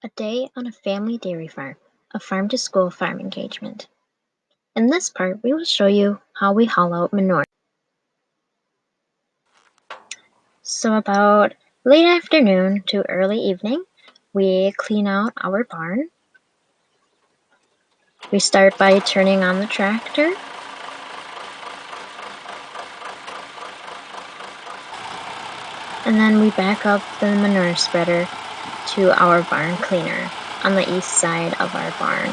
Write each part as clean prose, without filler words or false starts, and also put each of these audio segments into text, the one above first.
A day on a family dairy farm, a farm-to-school farm engagement. In this part, we will show you how we haul out manure. So about late afternoon to early evening, we clean out our barn. We start by turning on the tractor. And then we back up the manure spreader to our barn cleaner on the east side of our barn.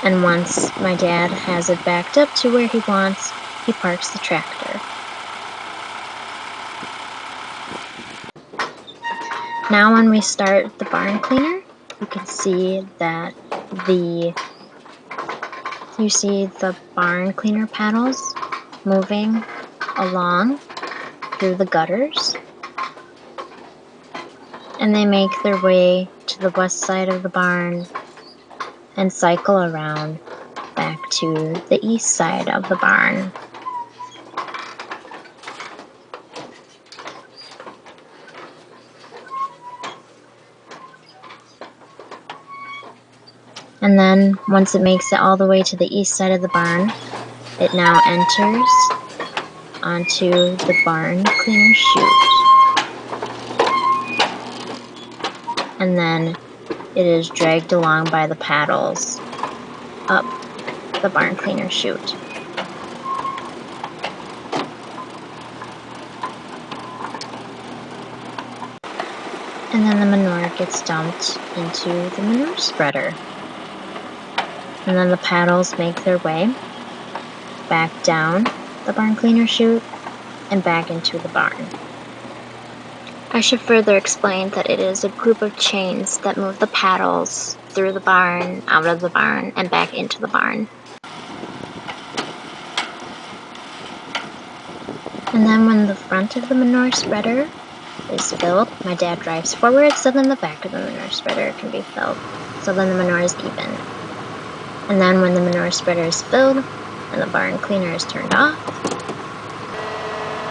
And once my dad has it backed up to where he wants, he parks the tractor. Now when we start the barn cleaner, you can see that the barn cleaner paddles moving along through the gutters, and they make their way to the west side of the barn and cycle around back to the east side of the barn. And then once it makes it all the way to the east side of the barn, it now enters onto the barn cleaner chute. And then it is dragged along by the paddles up the barn cleaner chute. And then the manure gets dumped into the manure spreader. And then the paddles make their way back down the barn cleaner chute and back into the barn. I should further explain that it is a group of chains that move the paddles through the barn, out of the barn, and back into the barn. And then when the front of the manure spreader is filled, my dad drives forward so then the back of the manure spreader can be filled, so then the manure is even. And then when the manure spreader is filled and the barn cleaner is turned off,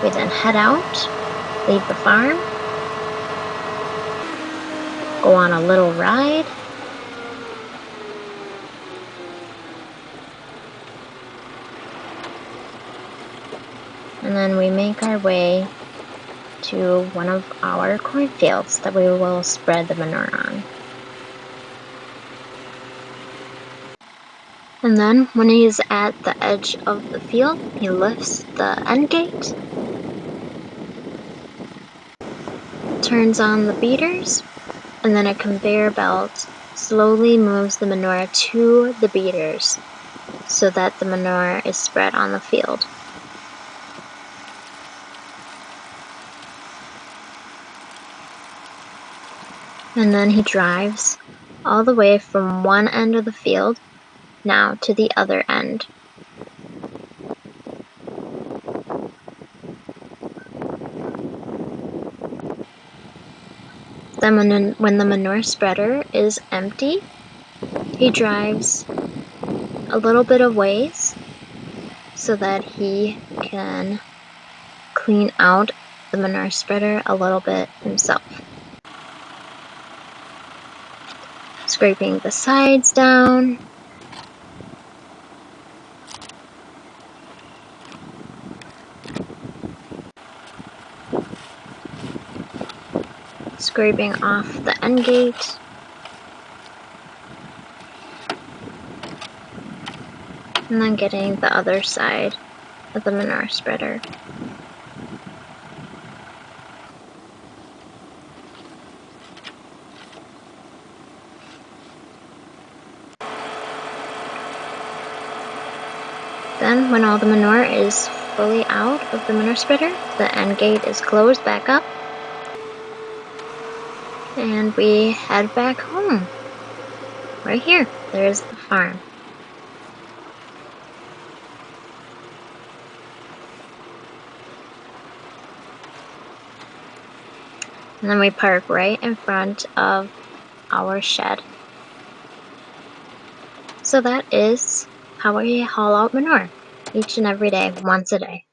we then head out, leave the farm, go on a little ride, and then we make our way to one of our cornfields that we will spread the manure on. And then when he is at the edge of the field, he lifts the end gate, turns on the beaters, and then a conveyor belt slowly moves the manure to the beaters so that the manure is spread on the field. And then he drives all the way from one end of the field now to the other end. Then when the manure spreader is empty, he drives a little bit of ways so that he can clean out the manure spreader a little bit himself. Scraping the sides down, scraping off the end gate, and then getting the other side of the manure spreader. Then when all the manure is fully out of the manure spreader, the end gate is closed back up, and we head back home. Right here, there's the farm. And then we park right in front of our shed. So that is how we haul out manure each and every day, once a day.